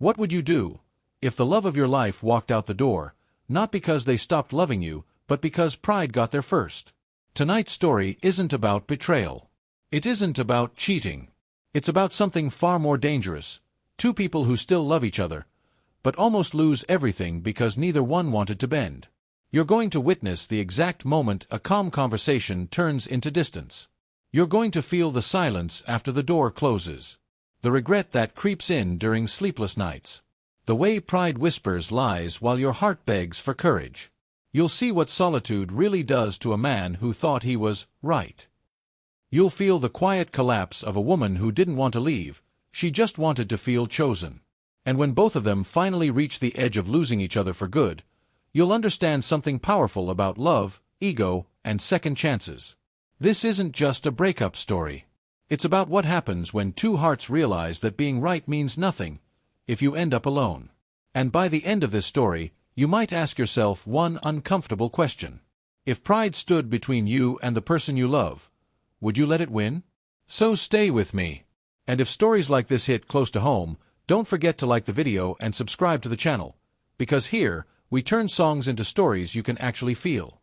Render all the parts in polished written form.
What would you do if the love of your life walked out the door, not because they stopped loving you, but because pride got there first? Tonight's story isn't about betrayal. It isn't about cheating. It's about something far more dangerous. Two people who still love each other, but almost lose everything because neither one wanted to bend. You're going to witness the exact moment a calm conversation turns into distance. You're going to feel the silence after the door closes. The regret that creeps in during sleepless nights. The way pride whispers lies while your heart begs for courage. You'll see what solitude really does to a man who thought he was right. You'll feel the quiet collapse of a woman who didn't want to leave, she just wanted to feel chosen. And when both of them finally reach the edge of losing each other for good, you'll understand something powerful about love, ego, and second chances. This isn't just a breakup story. It's about what happens when two hearts realize that being right means nothing if you end up alone. And by the end of this story, you might ask yourself one uncomfortable question. If pride stood between you and the person you love, would you let it win? So stay with me. And if stories like this hit close to home, don't forget to like the video and subscribe to the channel, because here, we turn songs into stories you can actually feel.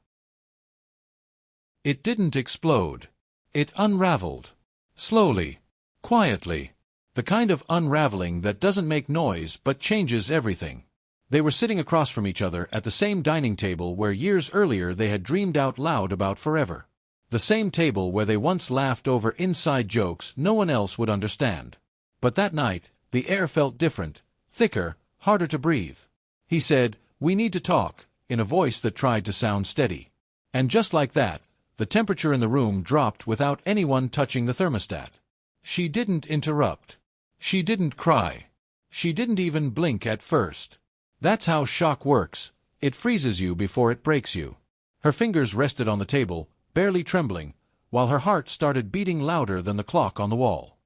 It didn't explode. It unraveled. Slowly. Quietly. The kind of unraveling that doesn't make noise but changes everything. They were sitting across from each other at the same dining table where years earlier they had dreamed out loud about forever. The same table where they once laughed over inside jokes no one else would understand. But that night, the air felt different, thicker, harder to breathe. He said, "We need to talk," in a voice that tried to sound steady. And just like that, the temperature in the room dropped without anyone touching the thermostat. She didn't interrupt. She didn't cry. She didn't even blink at first. That's how shock works. It freezes you before it breaks you. Her fingers rested on the table, barely trembling, while her heart started beating louder than the clock on the wall.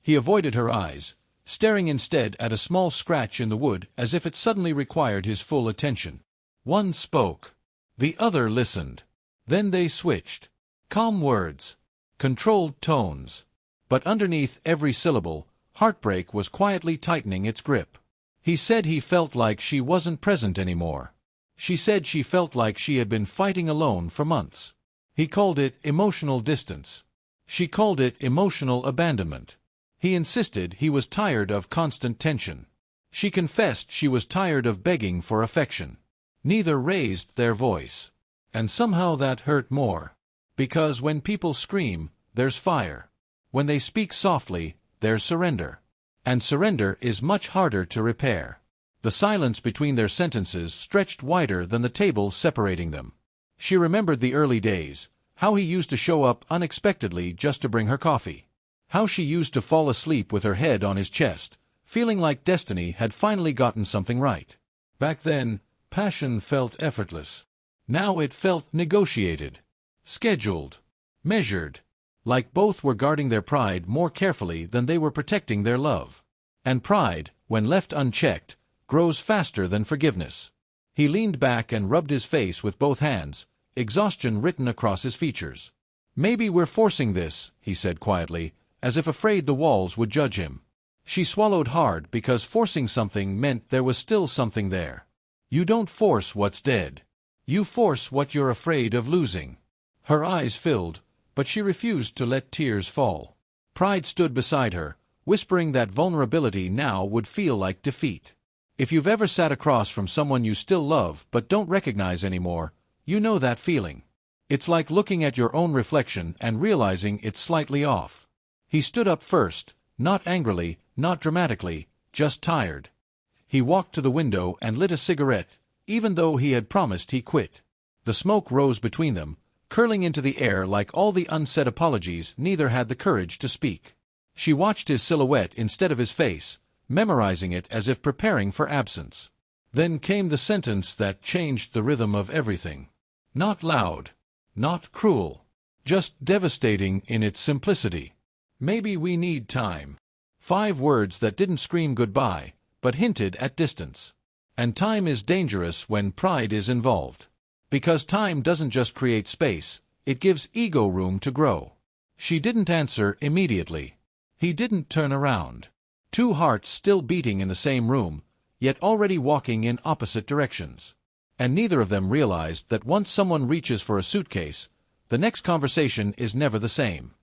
He avoided her eyes, staring instead at a small scratch in the wood as if it suddenly required his full attention. One spoke. The other listened. Then they switched. Calm words. Controlled tones. But underneath every syllable, heartbreak was quietly tightening its grip. He said he felt like she wasn't present anymore. She said she felt like she had been fighting alone for months. He called it emotional distance. She called it emotional abandonment. He insisted he was tired of constant tension. She confessed she was tired of begging for affection. Neither raised their voice. And somehow that hurt more. Because when people scream, there's fire. When they speak softly, there's surrender. And surrender is much harder to repair. The silence between their sentences stretched wider than the table separating them. She remembered the early days, how he used to show up unexpectedly just to bring her coffee. How she used to fall asleep with her head on his chest, feeling like destiny had finally gotten something right. Back then, passion felt effortless. Now it felt negotiated, scheduled, measured. Like both were guarding their pride more carefully than they were protecting their love. And pride, when left unchecked, grows faster than forgiveness. He leaned back and rubbed his face with both hands, exhaustion written across his features. "Maybe we're forcing this," he said quietly, as if afraid the walls would judge him. She swallowed hard because forcing something meant there was still something there. You don't force what's dead. You force what you're afraid of losing. Her eyes filled, but she refused to let tears fall. Pride stood beside her, whispering that vulnerability now would feel like defeat. If you've ever sat across from someone you still love but don't recognize anymore, you know that feeling. It's like looking at your own reflection and realizing it's slightly off. He stood up first, not angrily, not dramatically, just tired. He walked to the window and lit a cigarette, even though he had promised he quit. The smoke rose between them, curling into the air like all the unsaid apologies neither had the courage to speak. She watched his silhouette instead of his face, memorizing it as if preparing for absence. Then came the sentence that changed the rhythm of everything. Not loud, not cruel, just devastating in its simplicity. "Maybe we need time." 5 words that didn't scream goodbye, but hinted at distance. And time is dangerous when pride is involved. Because time doesn't just create space, it gives ego room to grow. She didn't answer immediately. He didn't turn around. Two hearts still beating in the same room, yet already walking in opposite directions. And neither of them realized that once someone reaches for a suitcase, the next conversation is never the same.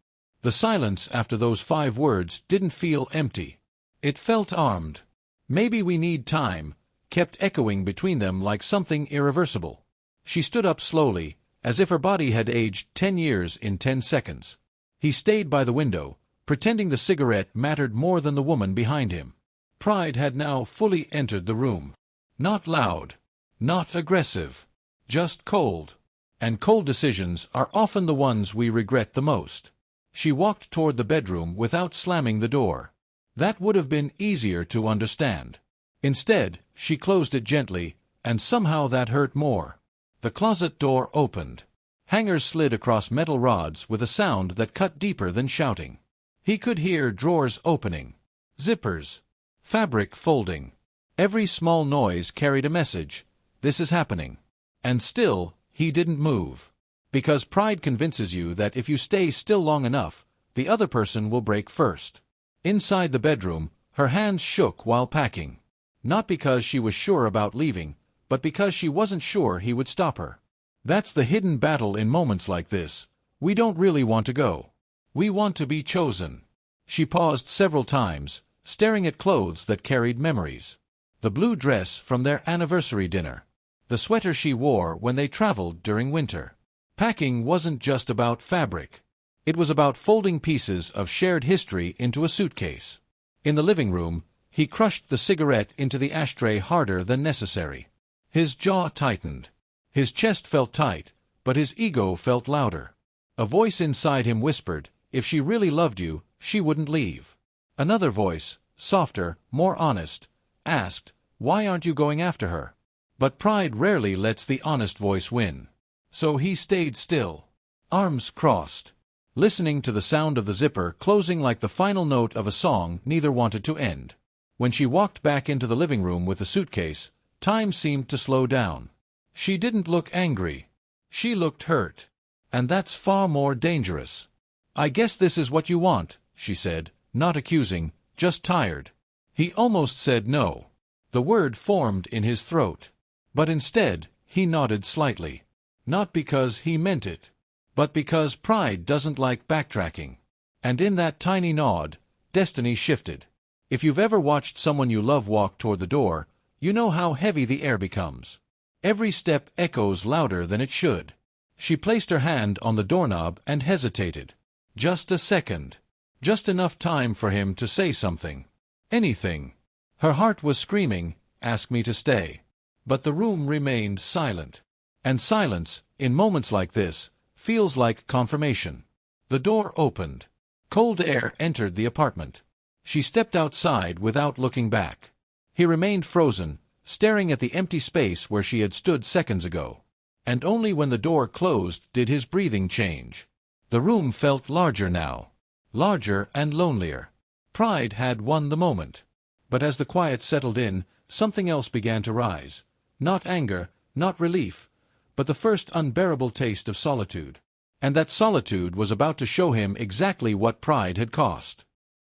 The silence after those 5 words didn't feel empty. It felt armed. "Maybe we need time," kept echoing between them like something irreversible. She stood up slowly, as if her body had aged 10 years in 10 seconds. He stayed by the window, pretending the cigarette mattered more than the woman behind him. Pride had now fully entered the room. Not loud, not aggressive, just cold. And cold decisions are often the ones we regret the most. She walked toward the bedroom without slamming the door. That would have been easier to understand. Instead, she closed it gently, and somehow that hurt more. The closet door opened. Hangers slid across metal rods with a sound that cut deeper than shouting. He could hear drawers opening, zippers, fabric folding. Every small noise carried a message. This is happening. And still, he didn't move. Because pride convinces you that if you stay still long enough, the other person will break first. Inside the bedroom, her hands shook while packing. Not because she was sure about leaving, but because she wasn't sure he would stop her. That's the hidden battle in moments like this. We don't really want to go. We want to be chosen. She paused several times, staring at clothes that carried memories. The blue dress from their anniversary dinner. The sweater she wore when they traveled during winter. Packing wasn't just about fabric. It was about folding pieces of shared history into a suitcase. In the living room, he crushed the cigarette into the ashtray harder than necessary. His jaw tightened. His chest felt tight, but his ego felt louder. A voice inside him whispered, if she really loved you, she wouldn't leave. Another voice, softer, more honest, asked, why aren't you going after her? But pride rarely lets the honest voice win. So he stayed still, arms crossed, listening to the sound of the zipper closing like the final note of a song neither wanted to end. When she walked back into the living room with the suitcase, time seemed to slow down. She didn't look angry. She looked hurt. And that's far more dangerous. I guess this is what you want, she said, not accusing, just tired. He almost said no. The word formed in his throat. But instead, he nodded slightly. Not because he meant it, but because pride doesn't like backtracking. And in that tiny nod, destiny shifted. If you've ever watched someone you love walk toward the door, you know how heavy the air becomes. Every step echoes louder than it should. She placed her hand on the doorknob and hesitated. Just a second. Just enough time for him to say something. Anything. Her heart was screaming, ask me to stay. But the room remained silent. And silence, in moments like this, feels like confirmation. The door opened. Cold air entered the apartment. She stepped outside without looking back. He remained frozen, staring at the empty space where she had stood seconds ago. And only when the door closed did his breathing change. The room felt larger now. Larger and lonelier. Pride had won the moment. But as the quiet settled in, something else began to rise. Not anger, not relief, but the first unbearable taste of solitude. And that solitude was about to show him exactly what pride had cost.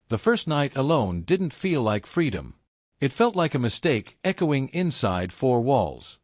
The first night alone didn't feel like freedom. It felt like a mistake echoing inside 4 walls.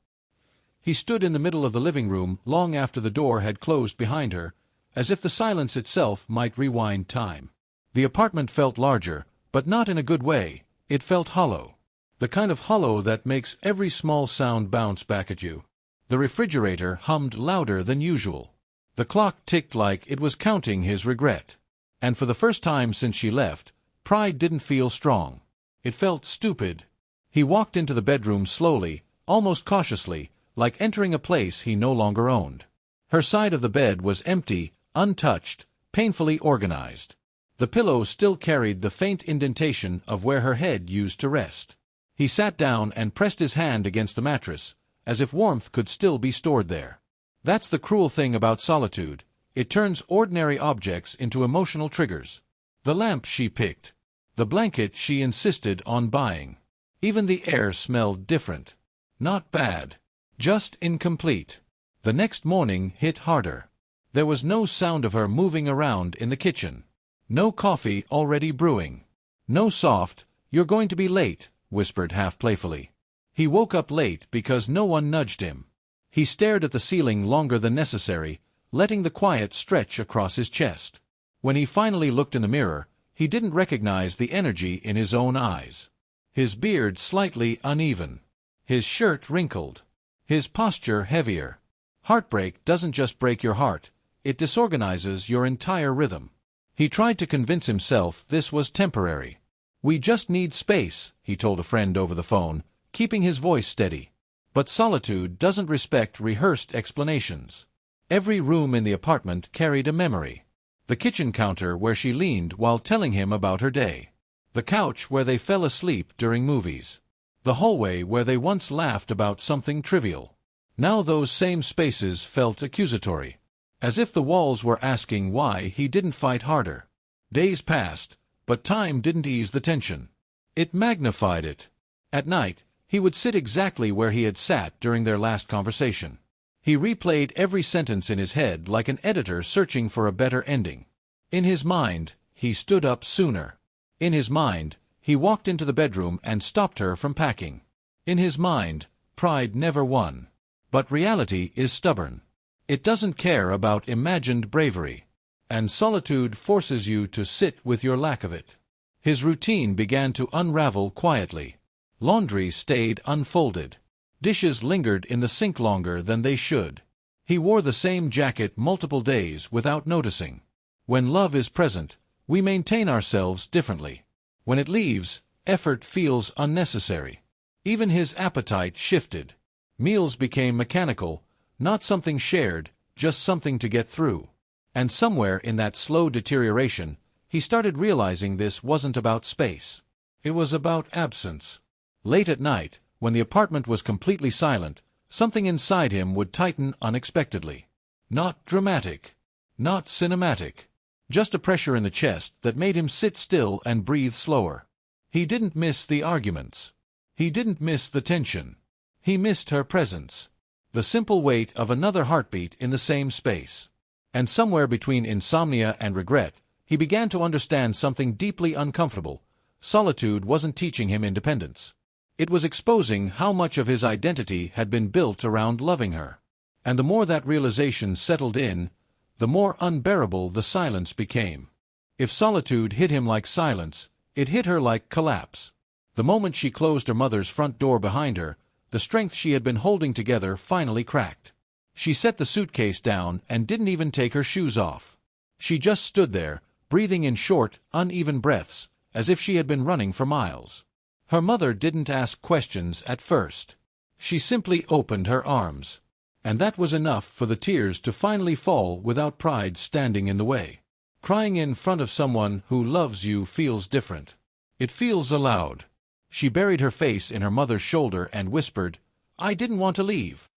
He stood in the middle of the living room long after the door had closed behind her, as if the silence itself might rewind time. The apartment felt larger, but not in a good way. It felt hollow. The kind of hollow that makes every small sound bounce back at you. The refrigerator hummed louder than usual. The clock ticked like it was counting his regret. And for the first time since she left, pride didn't feel strong. It felt stupid. He walked into the bedroom slowly, almost cautiously, like entering a place he no longer owned. Her side of the bed was empty, untouched, painfully organized. The pillow still carried the faint indentation of where her head used to rest. He sat down and pressed his hand against the mattress, as if warmth could still be stored there. That's the cruel thing about solitude. It turns ordinary objects into emotional triggers. The lamp she picked. The blanket she insisted on buying. Even the air smelled different. Not bad. Just incomplete. The next morning hit harder. There was no sound of her moving around in the kitchen. No coffee already brewing. No soft, "You're going to be late," whispered half playfully. He woke up late because no one nudged him. He stared at the ceiling longer than necessary, letting the quiet stretch across his chest. When he finally looked in the mirror, he didn't recognize the energy in his own eyes. His beard slightly uneven. His shirt wrinkled. His posture heavier. Heartbreak doesn't just break your heart, it disorganizes your entire rhythm. He tried to convince himself this was temporary. "We just need space," he told a friend over the phone, keeping his voice steady. But solitude doesn't respect rehearsed explanations. Every room in the apartment carried a memory. The kitchen counter where she leaned while telling him about her day. The couch where they fell asleep during movies. The hallway where they once laughed about something trivial. Now those same spaces felt accusatory. As if the walls were asking why he didn't fight harder. Days passed, but time didn't ease the tension. It magnified it. At night, he would sit exactly where he had sat during their last conversation. He replayed every sentence in his head like an editor searching for a better ending. In his mind, he stood up sooner. In his mind, he walked into the bedroom and stopped her from packing. In his mind, pride never won. But reality is stubborn. It doesn't care about imagined bravery. And solitude forces you to sit with your lack of it. His routine began to unravel quietly. Laundry stayed unfolded. Dishes lingered in the sink longer than they should. He wore the same jacket multiple days without noticing. When love is present, we maintain ourselves differently. When it leaves, effort feels unnecessary. Even his appetite shifted. Meals became mechanical, not something shared, just something to get through. And somewhere in that slow deterioration, he started realizing this wasn't about space. It was about absence. Late at night, when the apartment was completely silent, something inside him would tighten unexpectedly. Not dramatic. Not cinematic. Just a pressure in the chest that made him sit still and breathe slower. He didn't miss the arguments. He didn't miss the tension. He missed her presence. The simple weight of another heartbeat in the same space. And somewhere between insomnia and regret, he began to understand something deeply uncomfortable. Solitude wasn't teaching him independence. It was exposing how much of his identity had been built around loving her. And the more that realization settled in, the more unbearable the silence became. If solitude hit him like silence, it hit her like collapse. The moment she closed her mother's front door behind her, the strength she had been holding together finally cracked. She set the suitcase down and didn't even take her shoes off. She just stood there, breathing in short, uneven breaths, as if she had been running for miles. Her mother didn't ask questions at first. She simply opened her arms. And that was enough for the tears to finally fall without pride standing in the way. Crying in front of someone who loves you feels different. It feels allowed. She buried her face in her mother's shoulder and whispered, "I didn't want to leave."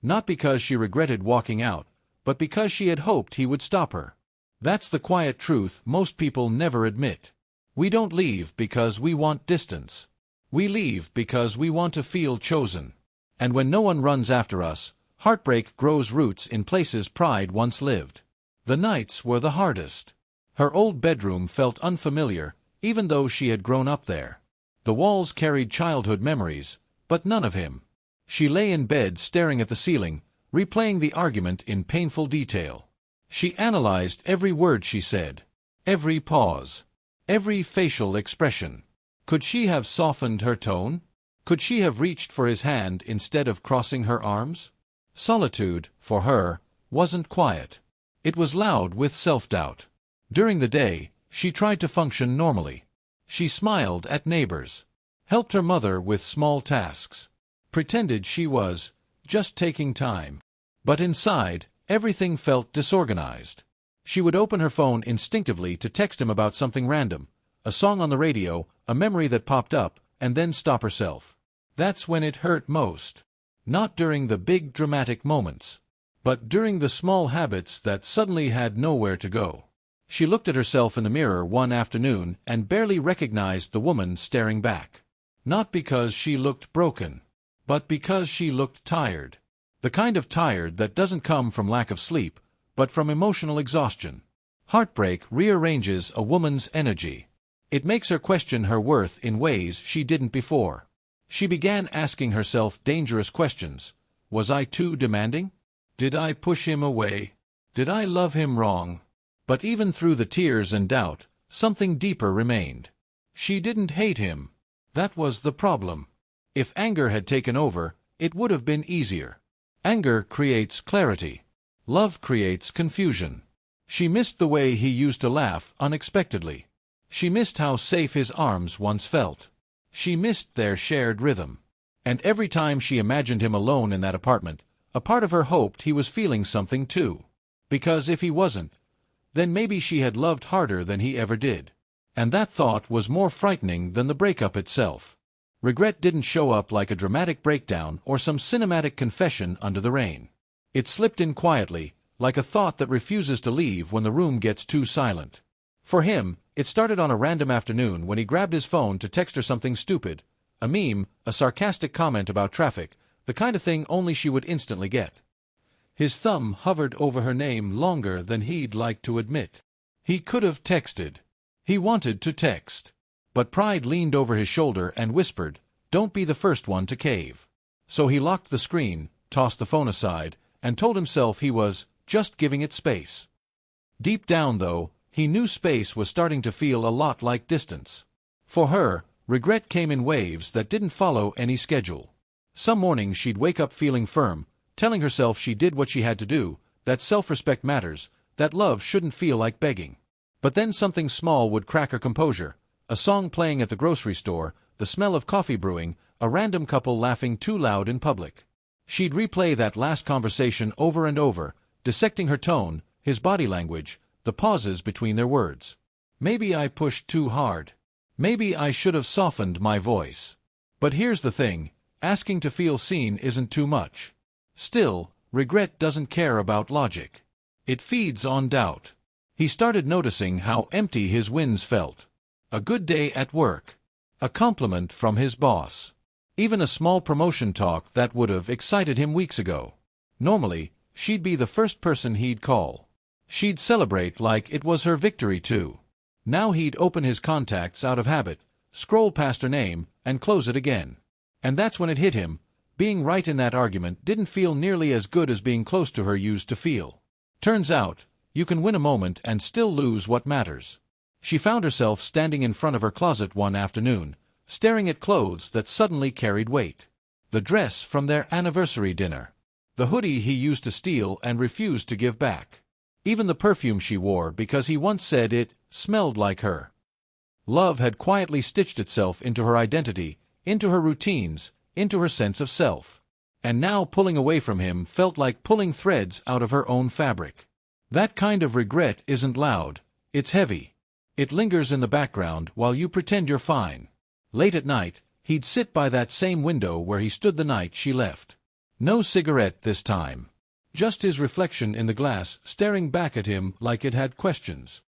Not because she regretted walking out, but because she had hoped he would stop her. That's the quiet truth most people never admit. We don't leave because we want distance. We leave because we want to feel chosen. And when no one runs after us, heartbreak grows roots in places pride once lived. The nights were the hardest. Her old bedroom felt unfamiliar, even though she had grown up there. The walls carried childhood memories, but none of him. She lay in bed staring at the ceiling, replaying the argument in painful detail. She analyzed every word she said, every pause, every facial expression. Could she have softened her tone? Could she have reached for his hand instead of crossing her arms? Solitude, for her, wasn't quiet. It was loud with self-doubt. During the day, she tried to function normally. She smiled at neighbors, helped her mother with small tasks, pretended she was just taking time. But inside, everything felt disorganized. She would open her phone instinctively to text him about something random, a song on the radio, a memory that popped up, and then stop herself. That's when it hurt most. Not during the big dramatic moments, but during the small habits that suddenly had nowhere to go. She looked at herself in the mirror one afternoon and barely recognized the woman staring back. Not because she looked broken, but because she looked tired. The kind of tired that doesn't come from lack of sleep, but from emotional exhaustion. Heartbreak rearranges a woman's energy. It makes her question her worth in ways she didn't before. She began asking herself dangerous questions. Was I too demanding? Did I push him away? Did I love him wrong? But even through the tears and doubt, something deeper remained. She didn't hate him. That was the problem. If anger had taken over, it would have been easier. Anger creates clarity. Love creates confusion. She missed the way he used to laugh unexpectedly. She missed how safe his arms once felt. She missed their shared rhythm. And every time she imagined him alone in that apartment, a part of her hoped he was feeling something too. Because if he wasn't, then maybe she had loved harder than he ever did. And that thought was more frightening than the breakup itself. Regret didn't show up like a dramatic breakdown or some cinematic confession under the rain. It slipped in quietly, like a thought that refuses to leave when the room gets too silent. For him, it started on a random afternoon when he grabbed his phone to text her something stupid, a meme, a sarcastic comment about traffic, the kind of thing only she would instantly get. His thumb hovered over her name longer than he'd like to admit. He could have texted. He wanted to text. But pride leaned over his shoulder and whispered, "Don't be the first one to cave." So he locked the screen, tossed the phone aside, and told himself he was just giving it space. Deep down, though, he knew space was starting to feel a lot like distance. For her, regret came in waves that didn't follow any schedule. Some mornings she'd wake up feeling firm, telling herself she did what she had to do, that self-respect matters, that love shouldn't feel like begging. But then something small would crack her composure, a song playing at the grocery store, the smell of coffee brewing, a random couple laughing too loud in public. She'd replay that last conversation over and over, dissecting her tone, his body language, the pauses between their words. Maybe I pushed too hard. Maybe I should have softened my voice. But here's the thing, asking to feel seen isn't too much. Still, regret doesn't care about logic. It feeds on doubt. He started noticing how empty his wins felt. A good day at work. A compliment from his boss. Even a small promotion talk that would have excited him weeks ago. Normally, she'd be the first person he'd call. She'd celebrate like it was her victory too. Now he'd open his contacts out of habit, scroll past her name, and close it again. And that's when it hit him. Being right in that argument didn't feel nearly as good as being close to her used to feel. Turns out, you can win a moment and still lose what matters. She found herself standing in front of her closet one afternoon, staring at clothes that suddenly carried weight. The dress from their anniversary dinner. The hoodie he used to steal and refused to give back. Even the perfume she wore because he once said it smelled like her. Love had quietly stitched itself into her identity, into her routines, into her sense of self. And now pulling away from him felt like pulling threads out of her own fabric. That kind of regret isn't loud, it's heavy. It lingers in the background while you pretend you're fine. Late at night, he'd sit by that same window where he stood the night she left. No cigarette this time. Just his reflection in the glass staring back at him like it had questions.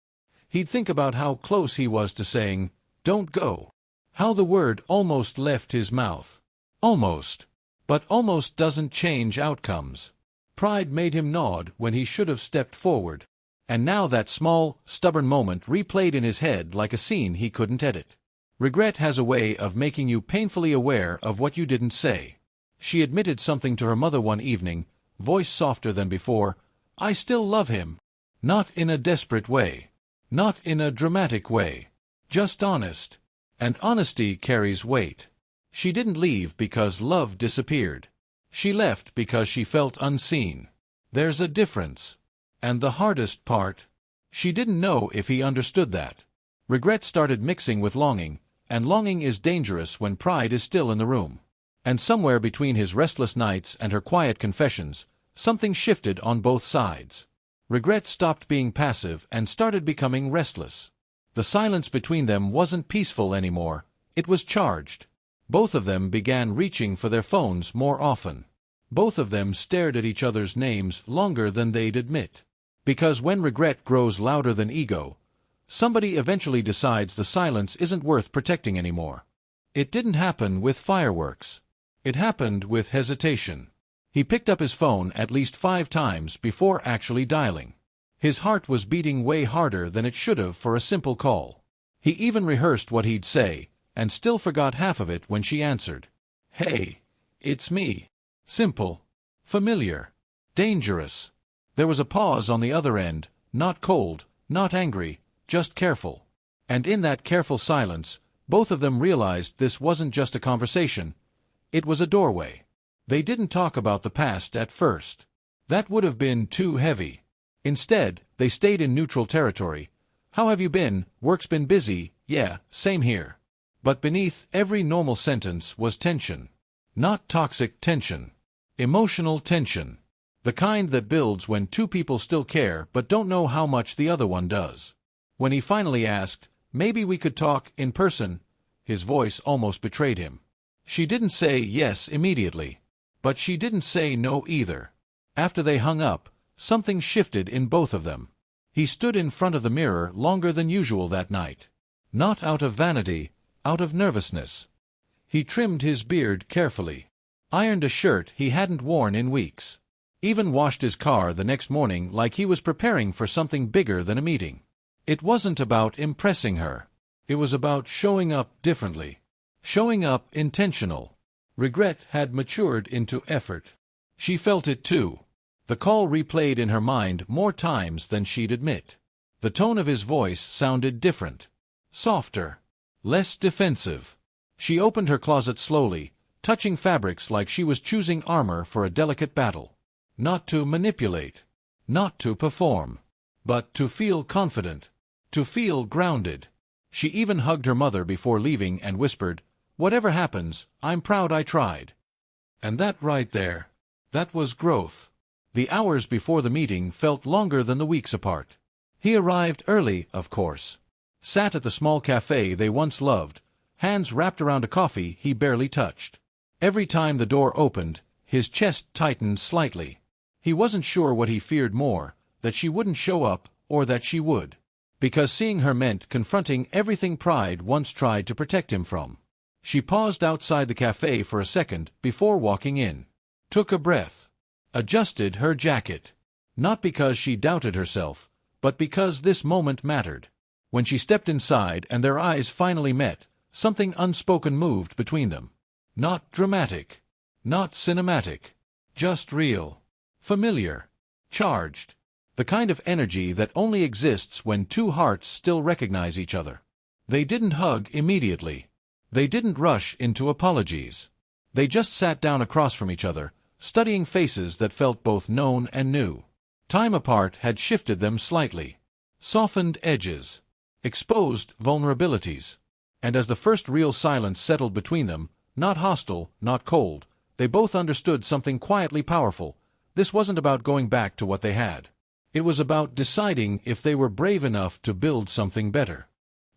He'd think about how close he was to saying, "Don't go." How the word almost left his mouth. Almost. But almost doesn't change outcomes. Pride made him nod when he should have stepped forward. And now that small, stubborn moment replayed in his head like a scene he couldn't edit. Regret has a way of making you painfully aware of what you didn't say. She admitted something to her mother one evening, voice softer than before, "I still love him." Not in a desperate way. Not in a dramatic way. Just honest. And honesty carries weight. She didn't leave because love disappeared. She left because she felt unseen. There's a difference. And the hardest part, she didn't know if he understood that. Regret started mixing with longing, and longing is dangerous when pride is still in the room. And somewhere between his restless nights and her quiet confessions, something shifted on both sides. Regret stopped being passive and started becoming restless. The silence between them wasn't peaceful anymore, it was charged. Both of them began reaching for their phones more often. Both of them stared at each other's names longer than they'd admit. Because when regret grows louder than ego, somebody eventually decides the silence isn't worth protecting anymore. It didn't happen with fireworks. It happened with hesitation. He picked up his phone at least 5 times before actually dialing. His heart was beating way harder than it should have for a simple call. He even rehearsed what he'd say, and still forgot half of it when she answered. "Hey, it's me." Simple. Familiar. Dangerous. There was a pause on the other end, not cold, not angry, just careful. And in that careful silence, both of them realized this wasn't just a conversation. It was a doorway. They didn't talk about the past at first. That would have been too heavy. Instead, they stayed in neutral territory. "How have you been? Work's been busy." "Yeah, same here." But beneath every normal sentence was tension. Not toxic tension. Emotional tension. The kind that builds when two people still care but don't know how much the other one does. When he finally asked, "Maybe we could talk in person," his voice almost betrayed him. She didn't say yes immediately. But she didn't say no either. After they hung up, something shifted in both of them. He stood in front of the mirror longer than usual that night. Not out of vanity, out of nervousness. He trimmed his beard carefully. Ironed a shirt he hadn't worn in weeks. Even washed his car the next morning like he was preparing for something bigger than a meeting. It wasn't about impressing her. It was about showing up differently. Showing up intentional. Regret had matured into effort. She felt it too. The call replayed in her mind more times than she'd admit. The tone of his voice sounded different. Softer. Less defensive. She opened her closet slowly, touching fabrics like she was choosing armor for a delicate battle. Not to manipulate. Not to perform. But to feel confident. To feel grounded. She even hugged her mother before leaving and whispered, "Whatever happens, I'm proud I tried." And that right there, that was growth. The hours before the meeting felt longer than the weeks apart. He arrived early, of course. Sat at the small cafe they once loved, hands wrapped around a coffee he barely touched. Every time the door opened, his chest tightened slightly. He wasn't sure what he feared more, that she wouldn't show up, or that she would. Because seeing her meant confronting everything pride once tried to protect him from. She paused outside the cafe for a second before walking in. Took a breath. Adjusted her jacket. Not because she doubted herself, but because this moment mattered. When she stepped inside and their eyes finally met, something unspoken moved between them. Not dramatic. Not cinematic. Just real. Familiar. Charged. The kind of energy that only exists when two hearts still recognize each other. They didn't hug immediately. They didn't rush into apologies. They just sat down across from each other, studying faces that felt both known and new. Time apart had shifted them slightly. Softened edges. Exposed vulnerabilities. And as the first real silence settled between them, not hostile, not cold, they both understood something quietly powerful. This wasn't about going back to what they had. It was about deciding if they were brave enough to build something better.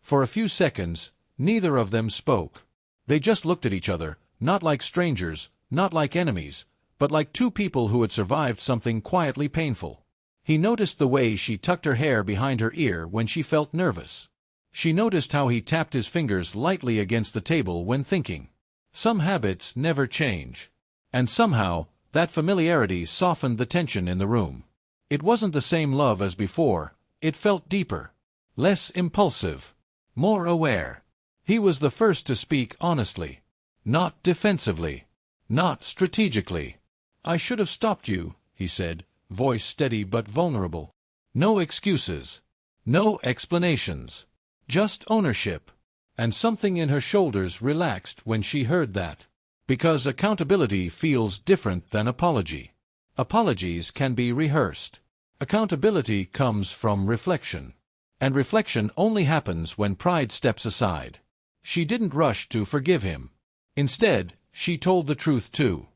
For a few seconds, neither of them spoke. They just looked at each other, not like strangers, not like enemies, but like two people who had survived something quietly painful. He noticed the way she tucked her hair behind her ear when she felt nervous. She noticed how he tapped his fingers lightly against the table when thinking. Some habits never change. And somehow, that familiarity softened the tension in the room. It wasn't the same love as before, it felt deeper. Less impulsive. More aware. He was the first to speak honestly. Not defensively. Not strategically. "I should have stopped you," he said, voice steady but vulnerable. No excuses. No explanations. Just ownership. And something in her shoulders relaxed when she heard that. Because accountability feels different than apology. Apologies can be rehearsed. Accountability comes from reflection. And reflection only happens when pride steps aside. She didn't rush to forgive him. Instead, she told the truth too.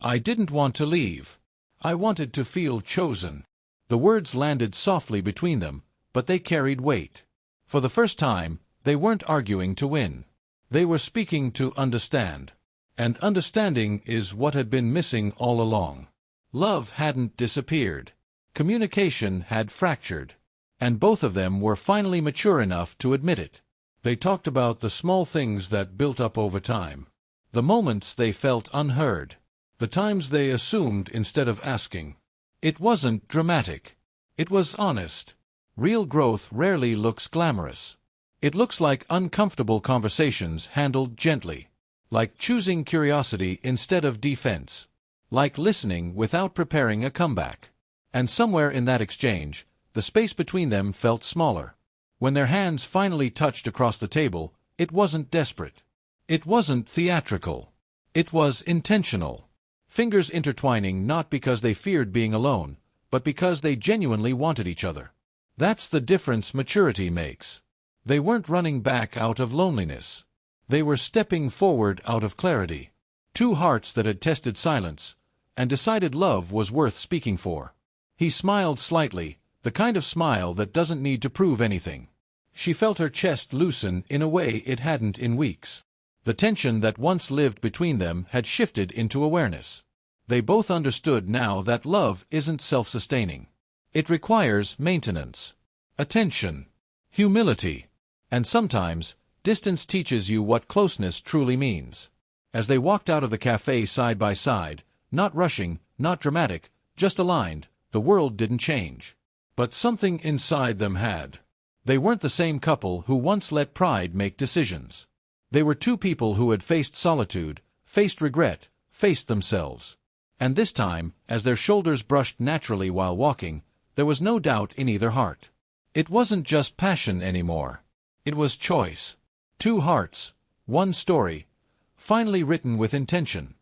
"I didn't want to leave. I wanted to feel chosen." The words landed softly between them, but they carried weight. For the first time, they weren't arguing to win. They were speaking to understand. And understanding is what had been missing all along. Love hadn't disappeared. Communication had fractured. And both of them were finally mature enough to admit it. They talked about the small things that built up over time. The moments they felt unheard. The times they assumed instead of asking. It wasn't dramatic. It was honest. Real growth rarely looks glamorous. It looks like uncomfortable conversations handled gently. Like choosing curiosity instead of defense. Like listening without preparing a comeback. And somewhere in that exchange, the space between them felt smaller. When their hands finally touched across the table, it wasn't desperate. It wasn't theatrical. It was intentional. Fingers intertwining not because they feared being alone, but because they genuinely wanted each other. That's the difference maturity makes. They weren't running back out of loneliness. They were stepping forward out of clarity. Two hearts that had tested silence, and decided love was worth speaking for. He smiled slightly, the kind of smile that doesn't need to prove anything. She felt her chest loosen in a way it hadn't in weeks. The tension that once lived between them had shifted into awareness. They both understood now that love isn't self-sustaining. It requires maintenance, attention, humility, and sometimes, distance teaches you what closeness truly means. As they walked out of the cafe side by side, not rushing, not dramatic, just aligned, the world didn't change. But something inside them had. They weren't the same couple who once let pride make decisions. They were two people who had faced solitude, faced regret, faced themselves. And this time, as their shoulders brushed naturally while walking, there was no doubt in either heart. It wasn't just passion anymore. It was choice. Two hearts, one story, finally written with intention.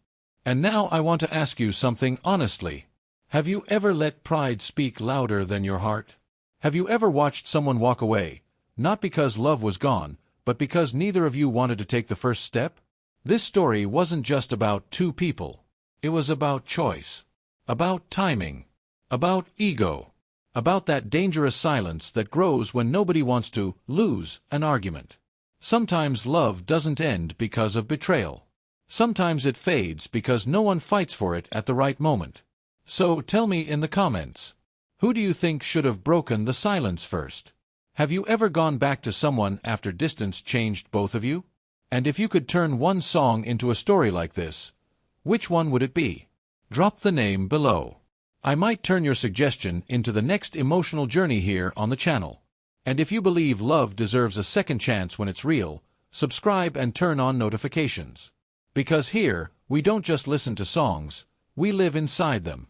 And now I want to ask you something honestly. Have you ever let pride speak louder than your heart? Have you ever watched someone walk away, not because love was gone, but because neither of you wanted to take the first step? This story wasn't just about two people. It was about choice, about timing, about ego, about that dangerous silence that grows when nobody wants to lose an argument. Sometimes love doesn't end because of betrayal. Sometimes it fades because no one fights for it at the right moment. So tell me in the comments, who do you think should have broken the silence first? Have you ever gone back to someone after distance changed both of you? And if you could turn one song into a story like this, which one would it be? Drop the name below. I might turn your suggestion into the next emotional journey here on the channel. And if you believe love deserves a second chance when it's real, subscribe and turn on notifications. Because here, we don't just listen to songs, we live inside them.